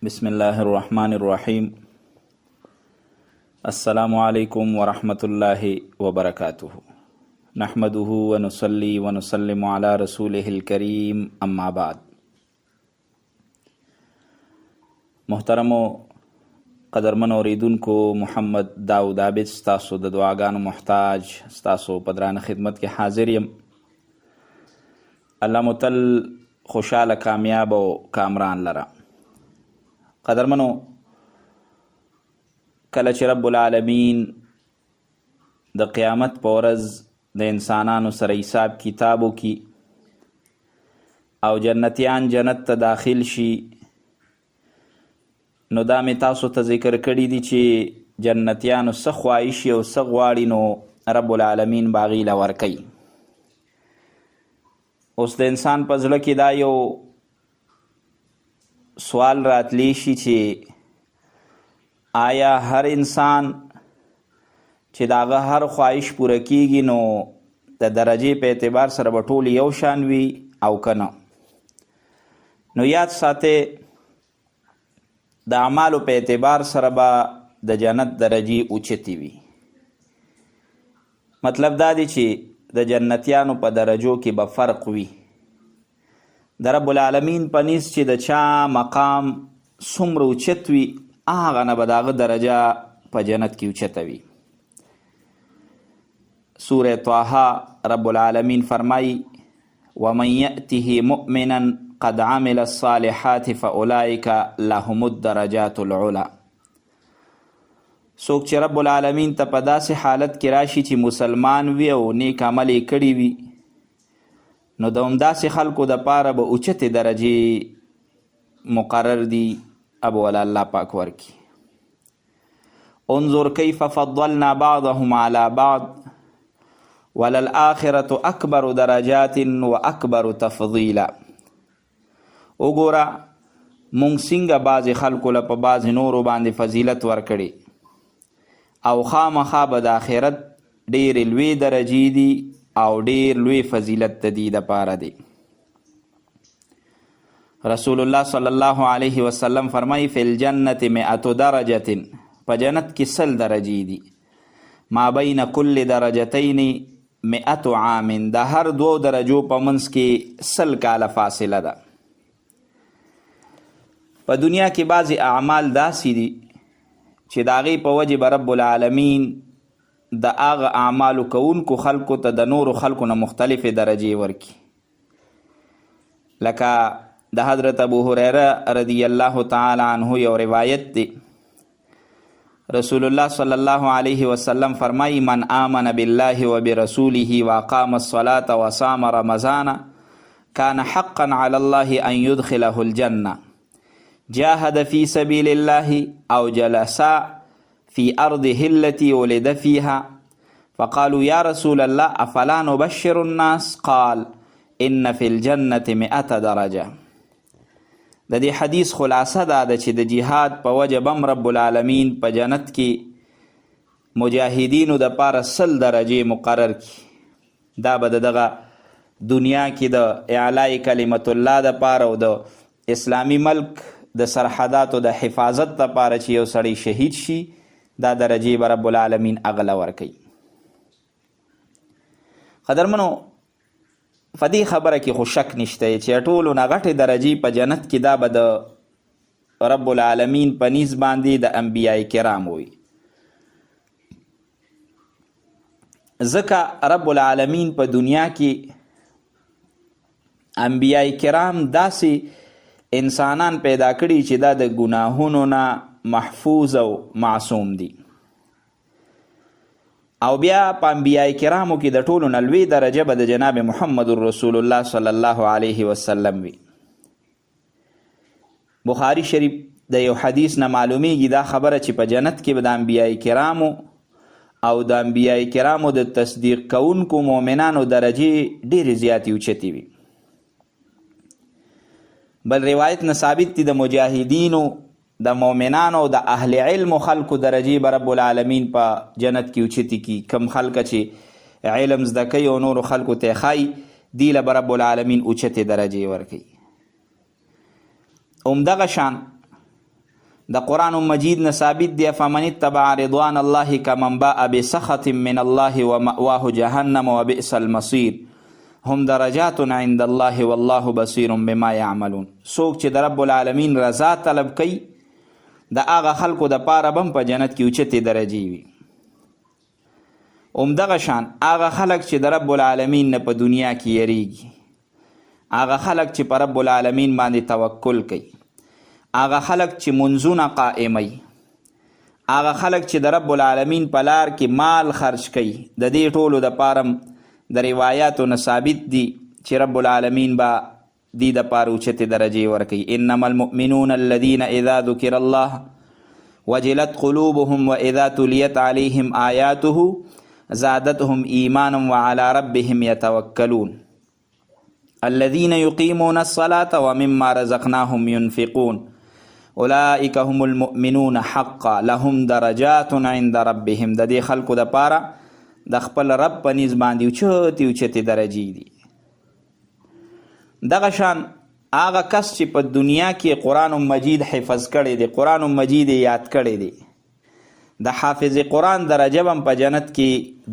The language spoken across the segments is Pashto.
بسم الله الرحمن الرحيم. السلام عليكم ورحمة الله وبركاته. نحمده ونصلي ونسلم على رسوله الكريم اما بعد. محترم و قدرمن اوریدونکو، محمد داود عابد ستاسو د دعاګانو محتاج، ستاسو په درانه خدمت کې حاضر یم. الله متل خوشحاله، کامیاب او کامران لره. قدرمنو، کله چې رب العالمین د قیامت په ورځ د انسانانو سره حساب کتاب وکړي او جنتیان جنت ته داخل شي، نو دا مې تاسو ته ذکر کړي دي چې جنتیانو څه خواهشي او څه غواړي، نو رب العالمین به هغې له ورکوي. اوس د انسان په زړه کې دا یو سوال راتلی شي چې آیا هر انسان چې د هغه هر خواهش پوره کیږي نو د درجې په اعتبار سره به ټول یو شان وي او که نه؟ نو یاد ساتئ، د اعمالو په اعتبار سره به د جنت درجې اوچتې وي. مطلب دا دی چې د جنتیانو په درجو کې به فرق وي. د رب العالمین په نس چې د چا مقام څومره اوچت وي، هغه نه به د هغه درجه په جنت کې اوچته وي. سوره طه رب العالمین فرمایي: ومن یأته مؤمنا قد عمل الصالحات فاولئک لهم الدرجات العلی. څوک چې رب العالمین ته په داسې حالت کې راشي چې مسلمان وي او نیک عمل یې کړي وي، نو د همداسې خلکو دپاره به اوچتې درجې مقرر دي، ابو ولا الله پاک ورکي. انظر کیف فضلنا بعضهم على بعض وللآخرة اکبر درجات واکبر تفضیلا. وګوره مونږ څنګه بعضې خلکو له په بعضې نورو باندې فضیلت ورکړي، او خامخا به د آخرت ډېرې لوی درجې دي او ډېر لوی فضیلت د دې دپاره دی. رسول الله صلی الله علیه وسلم فرمایي: فی الجنة 100 درجة. په جنت کې 100 درجې دي. ما بین کل درجتین 100 عام. د هر 2 درجو په منځ کې 100 کاله فاصله ده. په دنیا کې بعضې اعمال داسې دي چې د هغې په وجې به رب العالمین د هغه اعمالو کوونکو خلکو ته د نورو خلکو نه مختلفې درجې ورکړي. لکه د حضرت ابو هریره رضی الله تعالی عنه یو روایت دی. رسول الله صلی الله علیه وسلم فرمایي: من آمن بالله وبرسوله واقام الصلاة وصام رمضان كان حقا على الله ان يدخله الجنة. جاهد في سبيل الله او جلس في أرضه التي ولد فيها فقالوا يا رسول الله أفلا نبشر الناس؟ قال إن في الجنة 100 درجة. د دې حدیث خلاصه دا ده چې د جهاد په وجه بم رب العالمین په جنت کې مجاهدینو دپاره 100 درجې مقرر کړي. دا به دغه دنیا کې د اعلای کلمت الله دپاره او د اسلامي ملک د سرحداتو د حفاظت دپاره چې یو سړی شهید شي، دا درجې به رب العالمین هغه له ورکوي. قدرمنو، په دې خبره کې خو شک نشته چې ټولو نه غټې درجې په جنت کې دا به د رب العالمین په نیز باندې د انبیای کرامو وي. ځکه رب العالمین په دنیا کې انبیای کرام داسې انسانان پیدا کړي چې دا د ګناهونو نه محفوظ او معصوم دي. او بیا په انبیای کرامو کې د ټولو نه لوی درجه به د جناب محمد رسول الله صلی الله علیه وسلم وي. بخاری شریف د یو حدیث نه معلومیږي دا خبره چې په جنت کې به د انبیای کرامو او د انبیای کرامو د تصدیق کوونکو مؤمنانو درجې ډېرې زیاتې اوچتې وي. بل روایت نه ثابت دي د مجاهدینو، د مؤمنانو، د اهل علم خلکو درجې به رب العالمین په جنت کې اوچتې کي. کم خلکه چې علم زده کوي او نورو خلکو ته ښایي، دی له به رب العالمین اوچتې درجې ورکوي. همدغه شان د قرآن مجید نه ثابت دی فمن اتبع رضوان الله کمن باء بسخط من الله ومأواه جهنم وبئس المصیر هم درجات عند الله والله بصیر بما یعملون. څوک چې د رب العالمین رضا طلب کوي د هغه خلکو د پاره بم په جنت کې اوچتې درجې وي. همدغه شان هغه خلک چې د رب العالمین نه په دنیا کې یریږي، هغه خلک چې په رب العالمین باندې توکل کوي، هغه خلک چې منځونه قائموي، هغه خلک چې د رب العالمین په لار کې مال خرج کوي، د دې ټولو د پاره د روایاتو نه ثابت دي چې رب العالمین به دې د پاره اوچتې درجې ورکوي. انما المؤمنون الذين اذا ذکر الله وجلت قلوبهم واذا تليت عليهم آیاته زادتهم ایمانا وعلى ربهم يتوکلون الذين يقيمون الصلاة ومما رزقناهم ينفقون اولئک هم المؤمنون حقا لهم درجات عند ربهم. د دې خلکو د پاره د خپل رب په نسبت باندې اوچتې درجې دي. دغه شان هغه کس چې په دنیا کې قرآن مجید حفظ کړی دی، قرآن مجید یاد کړی دی، د حافظ قرآن درجه هم په جنت کې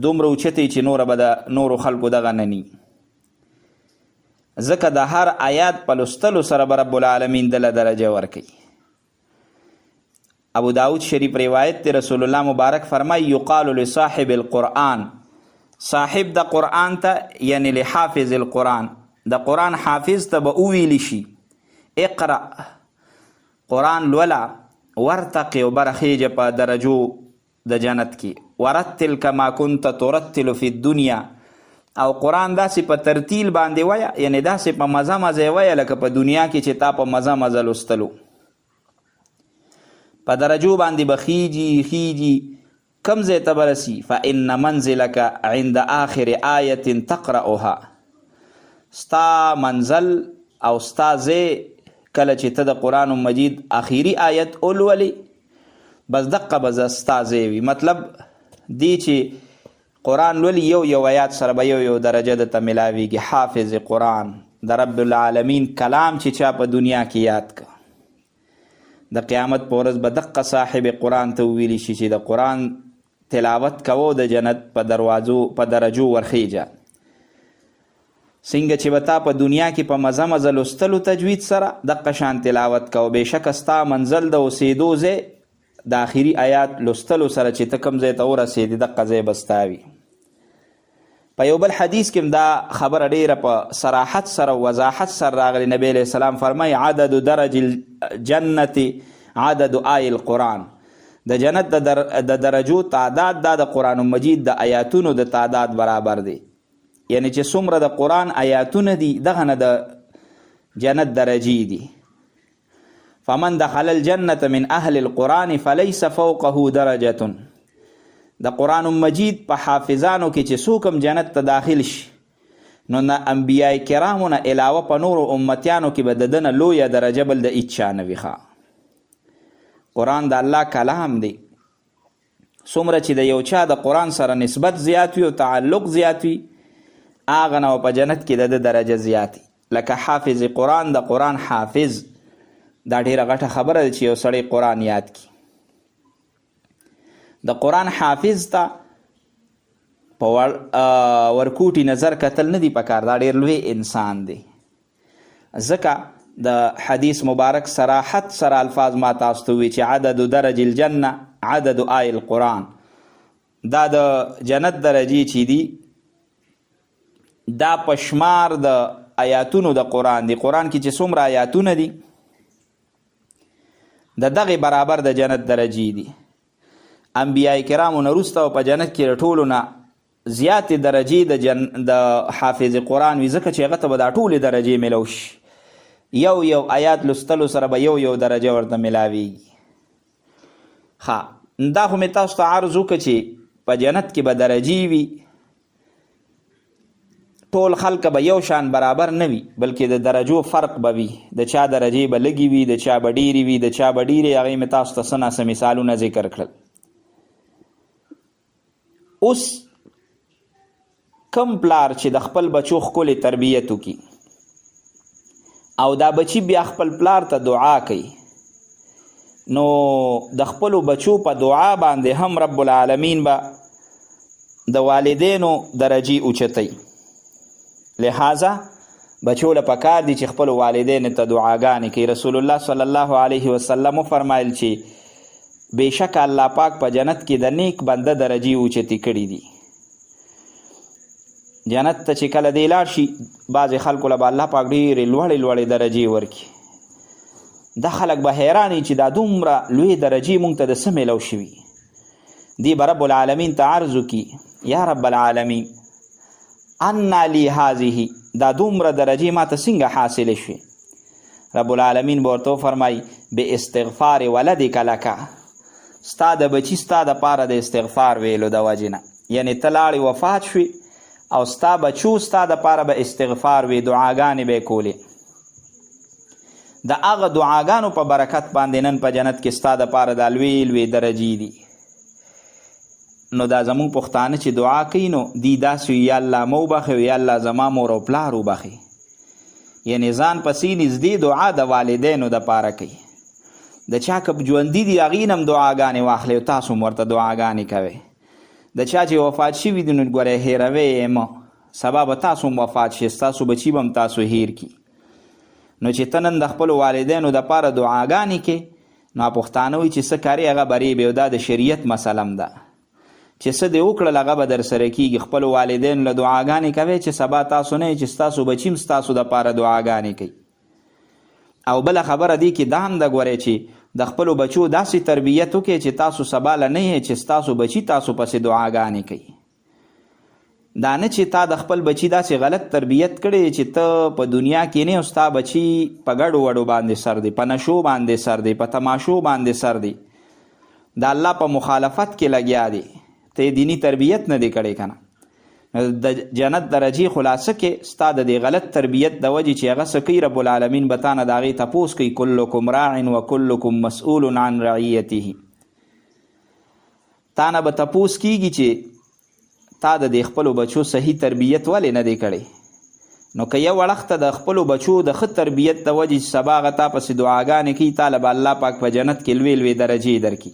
دومره اوچتې چې نوره به د نورو خلکو دغه نني، ځکه د هر آیات په لوستلو سره به رب العالمین دله درجه ورکوي. ابو داود شریف روایت دی، رسول الله مبارک فرمای یقال لصاحب القرآن، صاحب د قرآن ته یعنی لحافظ القرآن، د قرآن حافظ ته به اوویلی شي اقرأ قرآن لولا ورتقي و برخیجه په درجو د جنت کې، ورتل کما كنت ترتل فی الدنیا، او قرآن داسې په ترتیل باندې وایه، یعنی داسې په مزه مزه وایه لکه په دنیا کې چې تا په مزه مزه لوستلو. په درجو باندې به خیجي کم ځای ته برسي. فإن منزلک عند آخر آیة تقرأها، ستا منزل او ستا ځای کله چې ته د قرآن مجید آخري آیت اولولي بس دقه به ستا ځای وي. مطلب دی چې قرآن لولي یو آیات سره به یو درجه د ته ملاویږي. حافظ قرآن د رب العالمین کلام چې چا په دنیا کې یاد که، د قیامت په ورځ به دقه صاحب قرآن ته وویلی شي چې د قرآن تلاوت کوو د جنت په درجو ورخیجه. څنګه چې به تا په دنیا کې په مزه مزه لوستلو تجوید سره دقه شان تلاوت کوو، بېشکه ستا منزل د اوسېدو ځای د آخري آیات لوستلو سره چې ته کوم ځای ته ورسېدې دقه ځای به ستا وي. په یو بل حدیث کې دا خبره ډیره په صراحت سره وضاحت سره راغلی. نبی علیہ السلام فرمای عدد درج الجنت عدد آی القرآن، د جنت د درجو تعداد دا د قرآن مجید د آیاتونو د تعداد برابر دی. یعنی چې څومره د قرآن آیاتونه دي دغه نه د جنت درجې دي. فمن دخل الجنة من اهل القرآن فليس فوقه درجة، د قرآن مجید په حافظانو کې چې څوک هم جنت ته داخل شي نو نه انبیاء کرامو نه علاوه په نورو امتیانو کې به د ده نه لویه درجه بل د هیڅ چا نه وي. قرآن د الله کلام دی، څومره چې د یو چا د قرآن سره نسبت زیات وي او تعلق زیات وي هغه نه په جنت کې د ده درجه زیات. لکه حافظ قرآن، د قرآن حافظ دا ډیره غټه خبره ده چې یو سړی قرآن یاد کړي. د قرآن حافظ ته په ورکوټي نظر کتل نه دی پکار، دا ډیر لوی انسان دی. ځکه د حدیث مبارک صراحت سره الفاظ ما تاسو ته وی چې عدد درج الجنه عدد آی القرآن، دا د جنت درجې چې دي دا پشمار د آیاتونو د قرآن دی. قرآن کې چې څومره آیاتونه دي د دغه برابر د جنت درجې دي. انبیاء کرامو نه وروسته په جنت کې ټولو نه زیاتې درجې د حافظ قرآن وي، ځکه چې هغه ته به دا ټولې درجې میلو شي. یو آیات لوستلو سره به یو درجه ورته میلاویږي. دا خو مې تاسو ته عرض وکړه چې په جنت کې به درجې وي، ټول خلک به یو شان برابر نه وي بلکې د درجو فرق به وي. د چا درجې به لږې وي، د چا به ډېرې وي، د چا به ډېرې. هغې مې تاسو ته څه ناڅه مثالونه ذکر کړل. اوس کم پلار چې د خپل بچو ښکلې تربیت وکړي او دا بچی بیا خپل پلار ته دعا کوي نو د خپلو بچو په دعا باندې هم رب العالمین به د والدینو درجې اوچتوي. لہذا بچو له پکار دي چې خپلو والدینو ته دعاګانې کوي. رسول الله صلی الله علیه وسلم فرمایل چې بېشکه الله پاک په جنت کې د نیک بنده درجې اوچتې کړي دي. جنت ته چې کله دی لاړ شي بعضې خلکو له به الله پاک ډېرې لوړې لوړې درجې ورکړي. دا خلک به حیران چې دا دومره لوی درجې مونږ ته د څه میلو شوي. دی به رب العالمین ته عرض وکړي یا رب العالمین انا لی هذه، دا دومره درجې ما ته څنګه حاصلې شوې؟ رب العالمین به ورته وفرمایي باستغفار ولدک لکه، ستا د بچي ستا دپاره د استغفار ویلو د وجې نه. یعنې ته لاړې وفات شوې او ستا بچو ستا دپاره به استغفار وي، دعاګانې به یې کولې. د هغه دعاګانو په برکت باندې نن په جنت کې ستا دپاره دا لوی لوی درجې دي. نو دا زمونږ پښتانه چې دعا کوي نو دی داسې وي یا الله مو وبخې یا الله زما مور او پلار وبخې. یعنې ځان پسې نږدې دعا د والدینو دپاره کوي. د چا که ژوندي دي هغې نه هم دعاګانې واخلئ او تاسو هم ورته دعاګانې کوئ. د چا چې وفات شوي دي نو ګورئ هېروئ یې مه، سبا به تاسو هم وفات شئ، ستاسو بچي به هم تاسو هیر کړي. نو چې ته نن د خپلو والدینو دپاره دعاګانې کې نو پښتانه وایي چې څه کاري هغه بریبې، او دا د شریعت مسله هم ده چې څه دې وکړل هغه به در سره کېږي. خپلو والدینو له دعاګانې کوئ چې سبا تاسو نه چې ستاسو بچي هم ستاسو دپاره دعاګانې کوي. او بله خبره دی کې دا هم ده ګورئ چې د خپلو بچو داسې تربیت وکړئ چې تاسو سبا له نه یې چې ستاسو بچي تاسو پسې دعاګانې کوي. دا نه چې تا د خپل بچي داسې غلط تربیت کړی چې ته په دنیا کې نه او ستا بچي په ګډو وډو باندې سر دی، په نشو باندې سر دی، په تماشو باندې سر دی، د الله په مخالفت کې لګیا دی، ته دینی تربیت نه دی کړی که نه. د جنت درجې خلاصه کې ستا د دې غلط تربیت د وجې چې هغه څه کوي رب العالمین به تا نه د هغې تپوس کوي. کلکم راع و کلکم مسئول عن رعیته، تا نه به تپوس کیږي چې تا د دې خپلو بچو صحیح تربیت ولې نه دی کړی. نو که یو اړخ ته د خپلو بچو د ښه تربیت د وجې چې سبا هغه تا پسې دعاګانې کوي تا له به الله پاک په جنت کې لوی لوی درجې درکړي.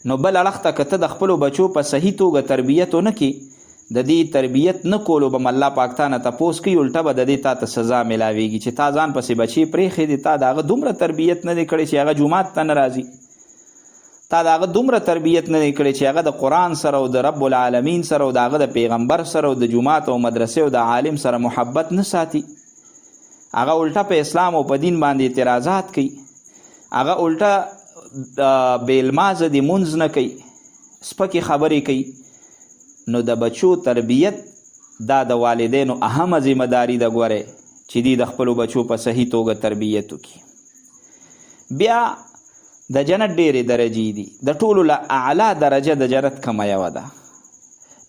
نو بل اړخ ته که ته د خپلو بچو په صحیح توګه تربیت ونه کړي، د دې تربیت نه کولو به الله پاک تا نه تپوس کوي، الټه به د دې تا ته سزا میلاویږي چې تا ځان پسې بچي پرېښې دي، تا د هغه دومره تربیت نه دی کړی چې هغه جومات ته نه راځي، تا د هغه دومره تربیت نه دی کړی چې هغه د قرآن سره او د رب العالمین سره او د هغه د پیغمبر سره او د جومات او مدرسې او د عالم سره محبت نه ساتي. هغه الټه په اسلام او په دین باندې اعتراضات کوي، هغه الټه بیلمازه دی مونځ نه کوي، سپکې خبرې کوي. نو د بچو تربیت دا د والدینو اهمه ذمه داري ده ګورئ چې دی د خپلو بچو په صحیح توګه تربیت وکړي. بیا د جنت ډېرې درجې دي، د ټولو له اعلی درجه د جنت کومه یوه ده؟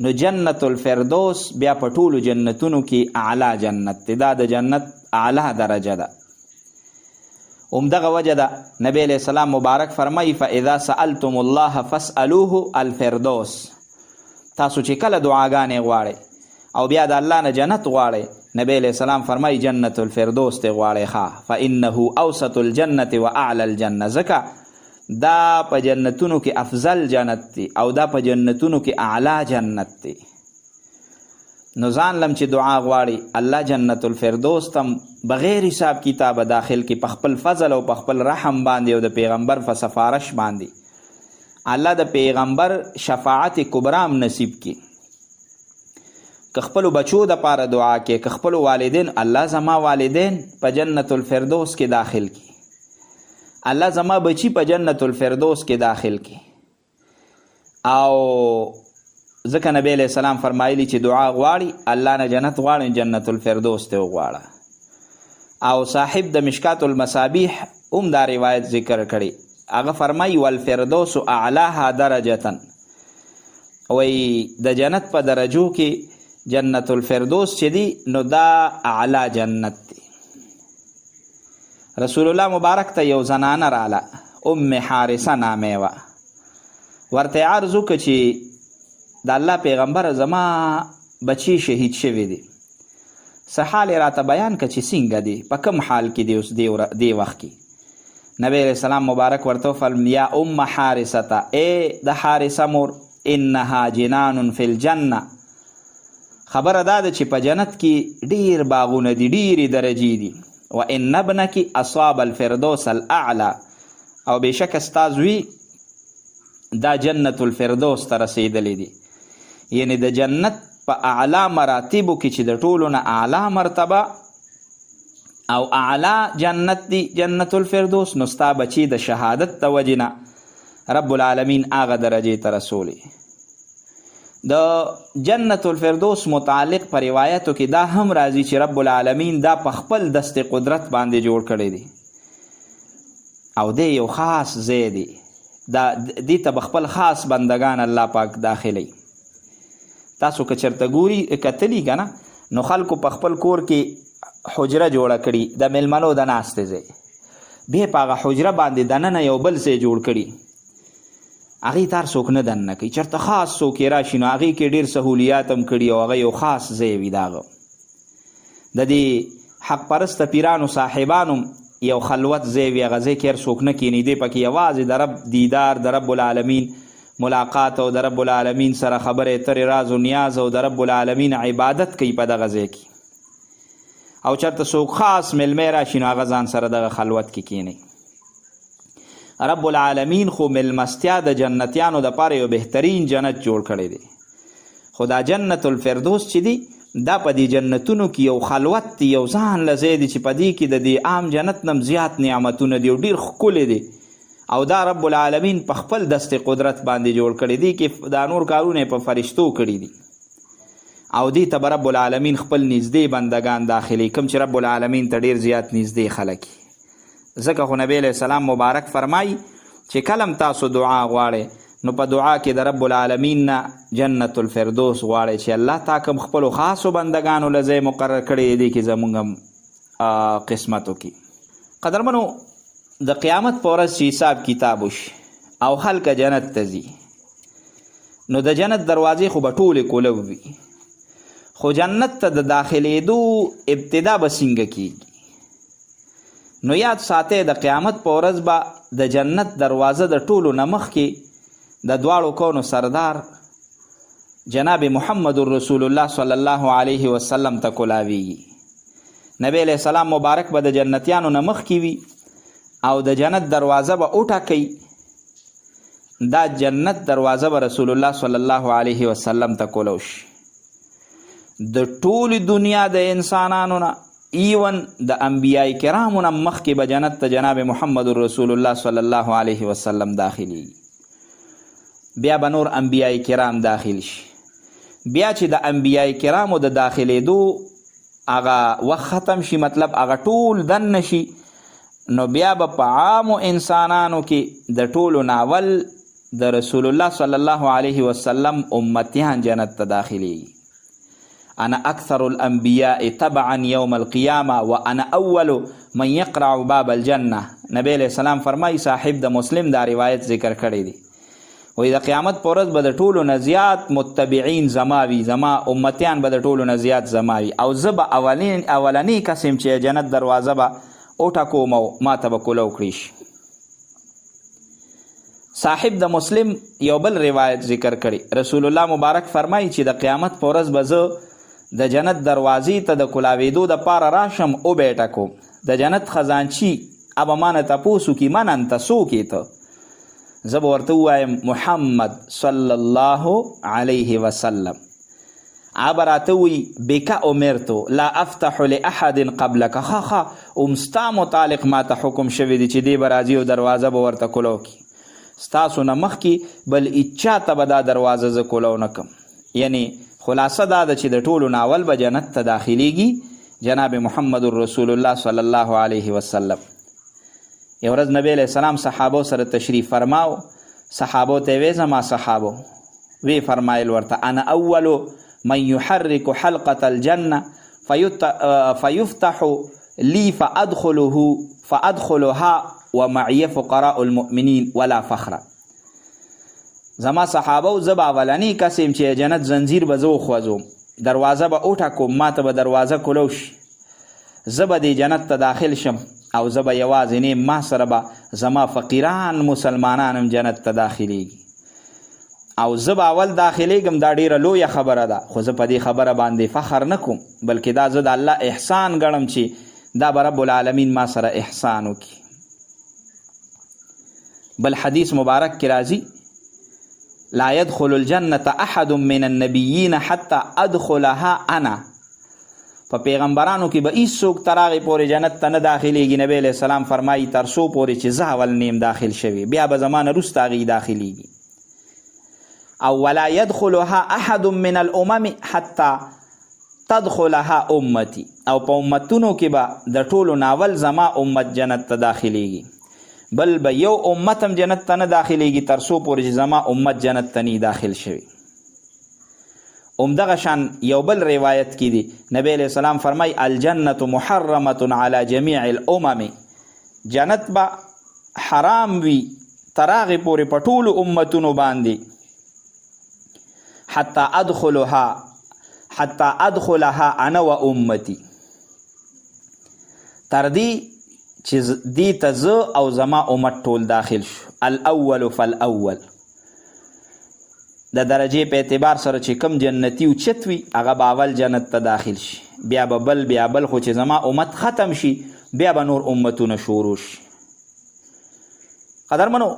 نو جنت الفردوس بیا په ټولو جنتونو کې اعلی جنت دی، دا د جنت اعلی درجه ده. همدغه وجه ده نبی علیہ السلام مبارک فرمایي فاذا سألتم الله فاسألوه الفردوس، تاسو چې کله دعاګانې غواړئ او بیا د الله نه جنت غواړئ، نبی علیہ السلام فرمایي جنت الفردوس ته غواړئ ښه، فانه اوسط الجنة واعلى الجنة، ځکه دا په جنتونو کې افضل جنت دی او دا په جنتونو کې اعلی جنت دی. نو ځان لم چې دعا غواړي الله جنت الفردوس تم بغیر حساب کتابه داخل کې په خپل فضل او په خپل رحم باندې او د پیغمبر په سفارش باندې الله د پیغمبر شفاعت کبرام نصیب کی. که خپلو بچو د پاره دعا کې، که خپلو والدین الله زما والدین په جنت الفردوس کې داخل کی، الله زما بچی په جنت الفردوس کې داخل کی. او ځکه نبی علیہ السلام فرمایلی چې دعا غواړي الله نه جنت غواړي جنت الفردوس ته وغواړه. او صاحب د مشکات المصابیح هم دا روایت ذکر کړي، هغه فرمایي والفردوس اعلاها درجه، وی د جنت په درجو کې جنت الفردوس چې دی نو دا اعلی جنت دی. رسول الله مبارک ته یو زنانه راله، ام حارثه نامې وه، ورته عرض وکړه چې د الله پیغمبر زما بچی شهید شوی دی، څه حال یې راته بیان که چې څنګه دی، په کم حال کې دی اوس دی وخت کې؟ نبی علیہ السلام مبارک ورته فرمایي یا ام حارثه، ای د حارثه مور، انها جنان فی الجنه، خبره دا ده چې په جنت کې ډیر باغونه دي، ډیرې درجې دي. و ان ابنک اصاب الفردوس الاعلى، او بېشکه ستا زوی دا جنت الفردوس ته رسېدلی دی. یعنی د جنت په اعلی مراتبو کې چې د ټولو نه اعلی مرتبه او اعلی جنت دی جنت الفردوس، نو ستا بچی د شهادت د وجې نه رب العالمین هغه درجې ته رسولی. د جنت الفردوس متعلق په روایتو کې دا هم راځي چې رب العالمین دا په خپل دست قدرت باندې جوړ کړی دی او دی یو خاص ځای دی، دا دې ته به خپل خاص بندگان الله پاک داخلی. تاسو که چرته ګوري کتلی که نه، نو خلکو په خپل کور کې حجره جوړه کړي د میلمنو د ناستې ځای، بیا په هغه حجره باندې دننه یو بل ځای جوړ کړي، هغې ته هر څوک نه دننه کوي، چېرته خاص څوک یې راشي نو هغې کې ډېر سهولیات هم کړي او هغه یو خاص ځای وي. د هغه د دې حق پرسته پیرانو صاحبانو یو خلوت ځای وي، هغه ځای کې هر څوک نه کښېني، دی پکې یوازې د رب دیدار، د رب العالمین ملاقات او د رب العالمین سره خبرې اترې، راز و نیاز او د رب العالمین عبادت کوي په دغه ځای کې. او چېرته څوک خاص میلمی راشي نو هغه ځان سره دغه خلوت کې کښېني. رب العالمین خو میلمستیا د جنتیانو دپاره یو بهترین جنت جوړ کړی دی، خو دا جنت الفردوس چې دی دا په دې جنتونو کې یو خلوت دی، یو ځان له ځای دی چې په دې کې د دې عام جنت نه زیات نعمتونه دي او ډېر ښکلی دی، او دا رب العالمین په خپل دست قدرت باندې جوړ کړی دی کې دا نور کارونه په فرشتو کړي دي، او دې ته به رب العالمین خپل نږدې بندگان داخلي، کوم چې رب العالمین ته ډېر زیات نږدې خلک. ځکه خو نبی علیہ السلام مبارک فرمایي چې کلم تاسو دعا غواړئ نو په دعا کې د رب العالمین نه جنت الفردوس غواړئ چې الله تا کوم خپلو خاصو بندگانو له ځای مقرر کړی دی کې زمونږ هم قسمت وکړي. قدرمنو، د قیامت په ورځ چې حساب کتاب وشي او خلک جنت ته ځي نو د جنت دروازې خو به ټولې کولو وي، خو جنت ته د داخلېدو ابتدا به څنګه کېږي؟ نو یاد ساتئ د قیامت په ورځ به د جنت دروازه د ټولو نه مخکې د دواړو کونو سردار جناب محمد رسول الله صلی الله علیه وسلم ته کولاویږي. نبی علیہ السلام مبارک به د جنتیانو نه مخکې وي او د جنت دروازه به وټاکئ، دا جنت دروازه به رسول الله صلی الله علیه وسلم ته کولو شي. د ټولې دنیا د انسانانو نه ایون د انبیاء کرامو نه مخکې به جنت ته جناب محمد رسول الله صلی الله علیه وسلم داخلیږي، بیا به نور انبیاء کرام داخل شي. بیا چې د انبیاء کرامو د داخلېدو هغه وخت ختم شي، مطلب هغه ټول دننه شي، نو بیا به په عامو انسانانو کې د ټولو ناول د رسول الله صلی الله علیه وسلم امتیان جنت ته داخلیږي. انا اکثر الانبیاء تبعا یوم القیامه وانا اول من یقرع باب الجنه. نبی علیہ السلام فرمایي، صاحب د مسلم دا روایت ذکر کړی دی، وایي د قیامت په ورځ به د ټولو نه زیات متبعین زما وي، زما امتیان به د ټولو نه زیات زما وي، او زه به اولنی قسم چې جنت دروازه به وټکوم او ما ته به کولو کړي شي. صاحب د مسلم یو بل روایت ذکر کړی، رسول الله مبارک فرمایي چې د قیامت په ورځ به زه د جنت دروازې ته د کولاوېدو دپاره راشم او بیټه کوم، د جنت خزانچي ابه مانه تپوس وکړي من انت څوک یې ته؟ زه به ورته ووایم محمد صلی الله علیه وسلم. هغه به راته وایي بک امرتو لا افتح لاحد قبلک، ښه اوم ستا متعلق ما ته حکم شوی دی چې دی به راځي او دروازه به ورته کولو کړي، ستاسو نه مخکې بل هیچا ته به دا دروازه زه کولو نه کم. یعنی خلاصه دا ده چې د ټولو ناول به جنت ته داخلیږي جناب محمد رسول الله صلی الله علیه وسلم. یو ورځ نبی علیہ السلام صحابو سره تشریف فرماو، صحابو ته وی زما صحابو وی فرمایل ورته انا اول من يحرك حلقة الجنة فيفتح لي فأدخلها ومعي فقراء المؤمنين ولا فخر. زما صحابه زب اولنی کسیم چې جنت زنجیر به زه وخوځوم، دروازه به وټاکوم، ما ته به دروازه کولو شي، زه به دې جنت ته داخل شم او زه به یوازې نه یم، ما سره به زما فقیران مسلمانان هم جنت ته داخلیږي او زه به اول داخلیږم. دا ډیره لویه خبره ده، خو زه په دې خبره باندې فخر نه کوم، بلکې دا زه د الله احسان ګڼم چې دا به رب العالمین ما سره احسان وکړي. بل حدیث مبارک کې راځي لا يدخل الجنة احد من النبیین حتی ادخلها انا. په پیغمبرانو کې به هیڅوک تر هغې پورې جنت ته نه داخلیږي، نبی علیه السلام فرمایي تر څو پورې چې زه اول نیم داخل شوي، بیا به زما نه وروسته هغې داخلیږي. او ولا يدخلها احد من الامم حتی تدخلها امتی. او په امتونو کې به د ټولو ناول زما امت جنت ته داخلیږي، بل به یو امت هم جنت ته نه داخلیږي تر څو پورې چې زما امت جنت ته نه داخل شوي. همدغه شان یو بل روایت کې دی نبی علیہ السلام فرمای الجنة محرمة على جميع الامم. جنت به حرام وي تر هغې پورې په ټولو امتونو باندې حتی ادخلها انا و امتی، تر دې چې دې ته زه او زما امت ټول داخل شو. الاول فالاول، د درجې په اعتبار سره چې کم جنتی اوچت وي هغه به اول جنت ته داخل شي، بیا به بل، خو چې زما امت ختم شي بیا به نور امتونه شروع شي. قدرمنو،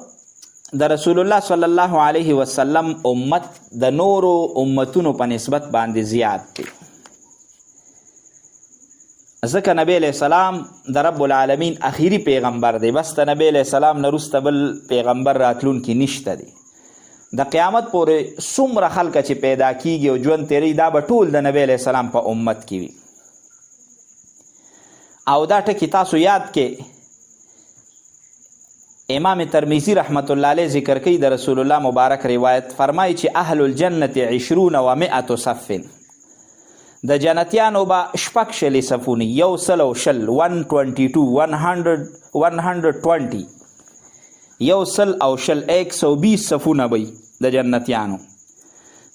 د رسول الله صلی الله علیه وسلم امت د نورو امتونو په نسبت باندې زیات دی، ځکه نبی علیہ السلام د رب العالمین اخیری پیغمبر دی. بس د نبی علیہ السلام نه وروسته بل پیغمبر راتلونکی نشته دی. د قیامت پورې څومره خلکه چې پیدا کیږي او ژوند تیری دا به ټول د نبی علیہ السلام په امت کې وي. او دا ټکي تاسو یاد کې امام ترمذی رحمت الله علیه ذکر کوي د رسول الله مبارک روایت فرمایي چې اهل الجنة 20 و 100 صف. د جنتیانو به شپږ شلې صفونه، 100 120 120 صفونه به د جنتیانو.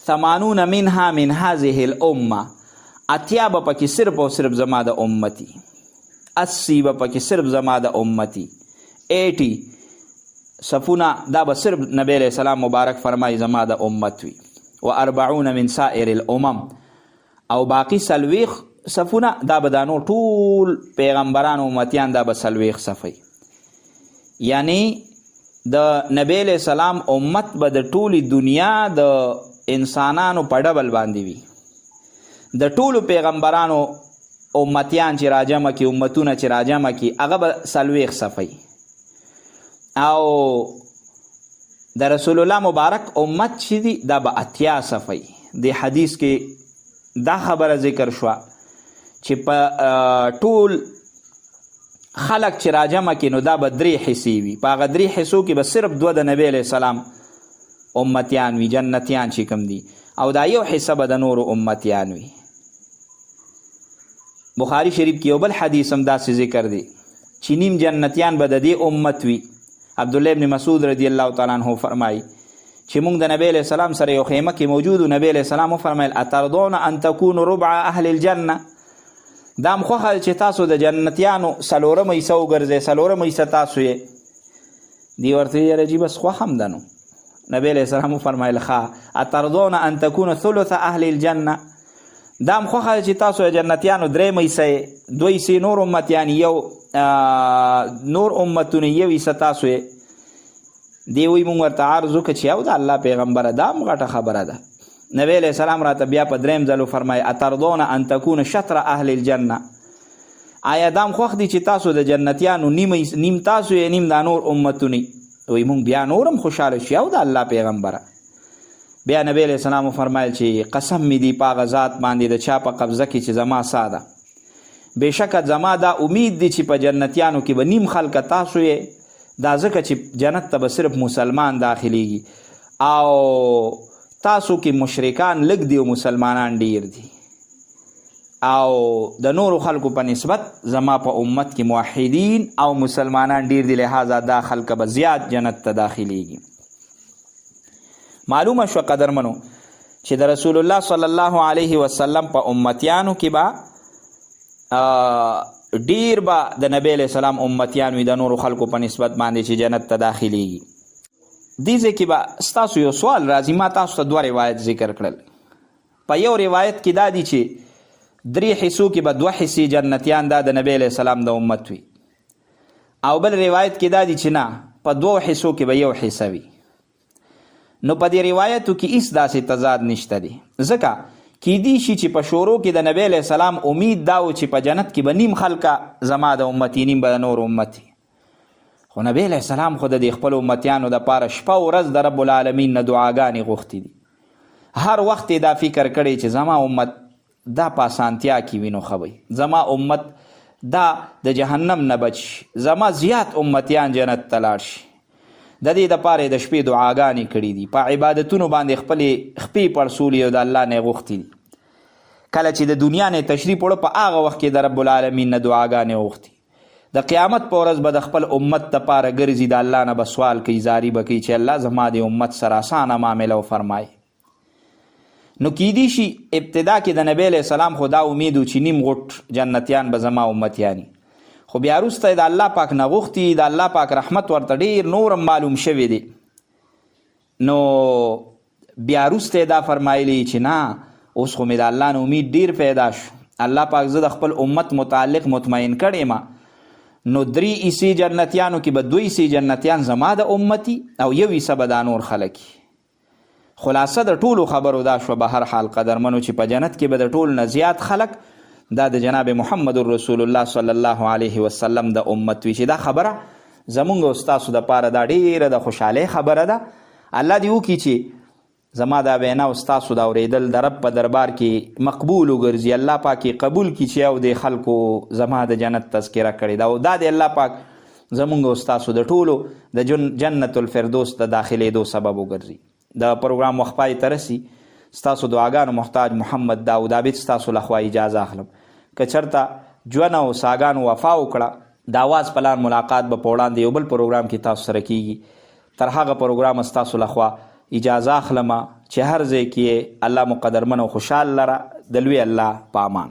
80 منها من هذه الامه، اتیا به پکې صرف او صرف زما د امتی، 80 به پکې صرف زما د امتی، 80 صفونه دا به صرف نبی علیہ السلام مبارک فرمای زما د امت وي. و 40 من سائر الامم، او باقی 40 صفونه دا به دا نور ټول پیغمبران او امتیان دا به 40 صفي. یعنی د نبی علیہ السلام امت به د ټولی دنیا د انسانانو په ډبل باندې وي. د ټولو پیغمبرانو امتیان چې راجمه کی، امتونه چې راجمه کی، هغه به 40 صفي. او د رسول الله مبارک امت چې دی دا به 80 صفي. د حدیث کې دا خبره ذکر شوه چې په ټول خلق چې راجمه کې نو دا به 3 حصې وي، په هغه 3 حصو کې به صرف 2 د نبی علیہ السلام امتیان وي، جنتیان چې کوم دي، او دا یو حصه به د نورو امتیان وي. بخاری شریف کې یو بل حدیث هم داسې ذکر دی چې نیم جنتیان به د دې امت وي. عبدالله ابن مسعود رضی الله تعالی عنہ فرمایي چې موږ د نبی علیہ السلام سره یو خیمه کې موجود و، نبی علیہ السلام وفرمایل اترضون ان تكونوا ربع اهل الجنه، دا مخوخه چې تاسو د جنتیانو 4 حصه وګرځئ، 4 حصه تاسو یې. دی ورته یې رجی بس خو هم ده نو. نبی علیہ السلام وفرمایل ښه اترضون ان تكونوا ثلث اهل الجنه، دا مخوخه چې تاسو د جنتیانو 3 حصه، 2 حصې نور امتیان، یو نور امتونه یو حصه تاسو یې. دی وی مونږ ورته عرض وکړه چې او د الله پیغمبره دا هم غټه خبره ده. نبی علیہ السلام راته بیا په 3م ځل فرمایي اترضون ان تكون شطر اهل الجنه، آیا دا هم خوښ دي چې تاسو د جنتیانو نیم تاسو یې نیم دا نور امتونه؟ وی مونږ بیا نورم خوشحاله شي او د الله پیغمبره. بیا نبی علیہ السلام فرمایل چې قسم می دی په هغه ذات باندې د چا په قبضه کې چې زما ساده، بېشکه زما دا امید دی چې په جنتیانو کې به نیم خلک تاسو یې، دا ځکه چې جنت ته به صرف مسلمان داخلیږي او تاسو کې مشرکان لږ دي او مسلمانان ډیر دي، او د نورو خلکو په نسبت زما په امت کې موحدین او مسلمانان ډیر دي، لہذا دا خلک به زیات جنت ته داخلیږي. معلومه شو قدرمنو چې د رسول الله صلی الله علیه وسلم په امتیانو کې به ډیر به د نبی علیہ السلام امتیان وي د نورو خلکو په نسبت باندې چې جنت ته داخلیږي. دې ځای کې به ستاسو یو سوال راځي. ما تاسو ته 2 روایت ذکر کړل. په یو روایت کې دا دي چې 3 حصو کې به 2 حصې جنتیان دا د نبی علیہ السلام د امت وي، او بل روایت کې دا دي چې نه، په 2 حصو کې به 1 حصه وي. نو په دې روایتو کې هیڅ داسې تضاد نشته دی، ځکه کیدی شي چې په شروع کې د نبی علیہ السلام امید دا و چې په جنت کې به نیم خلکه زما د امتی، نیم به د نور امتی. خو نبی علیہ السلام خو د خپل امتیانو دپاره شپه او ورځ د رب العالمین نه دعاګانې غوښتې دي. هر وخت دا فکر کړی چې زما امت دا په اسانتیا کې وي نو ښه وي، زما امت دا د جهنم نه بچ شي، زما زیات امتیان جنت ته لاړ شي. د دې دپاره د شپې دعاګانې کړي دي، په عبادتونو باندې خپلې خپې پړسولي او د الله نه غوښتي دي. کله چې د دنیا نه تشریف وړه په هغه وخت کې د رب العالمین نه دعاګانې غوښتي. د قیامت په ورځ به د خپل امت دپاره ګرځي، د الله نه به سوال کوي، زاري به کوي چې الله زما د امت سره اسانه معامله وفرمایي. نو کیدی شي ابتدا کې د نبی علیہ السلام خو دا امید و چې نیم غټ جنتیان به زما امتیانی، خو بیا وروسته د الله پاک نه غوښتي، د الله پاک رحمت ورته ډېر نورم معلوم شوی دی. نو بیا وروسته دا فرمایلی چې نه، اوس خو مې د الله نه امید ډیر پیدا شو، الله پاک زه د خپل امت متعلق مطمئن کړی ما. نو 3 حصې جنتیانو کې به 2 حصې جنتیان زما د امتی او 1 حصه به دا نور خلک. خلاصه د ټولو خبرو دا شوه به هر حال قدرمنو چې په جنت کې به د ټول نه زیات خلک دا د جناب محمد رسول الله صلی الله علیه وسلم د امت وي. چې دا خبره زمونږ او ستاسو دپاره دا ډیره د خوشحالۍ خبره ده. الله دې وکړي چې زما دا وینا او ستاسو دا اورېدل د رب په دربار کې مقبول وګرځي، الله پاک یې قبول کړي چې او د خلکو زما د جنت تذکره کړې ده، او دا د الله پاک زمونږ او ستاسو د ټولو د جنت الفردوس د داخلېدو سبب وګرځي. د پروګرام وخت پای ته رسي، ستاسو دعاګانو محتاج محمد داود عابد ستاسو لخوا اجازه اخلم. که چرته ژوند او ساګانو وفا وکړه، د آواز په لار ملاقات به په وړاندې یو بل پروګرام کې تاسو سره کیږي. تر هغه پروګرام ستاسو لخوا اجازه اخلم چې هر ځای کې الله مقدرمن او خوشحال لره. د لوی الله په امان.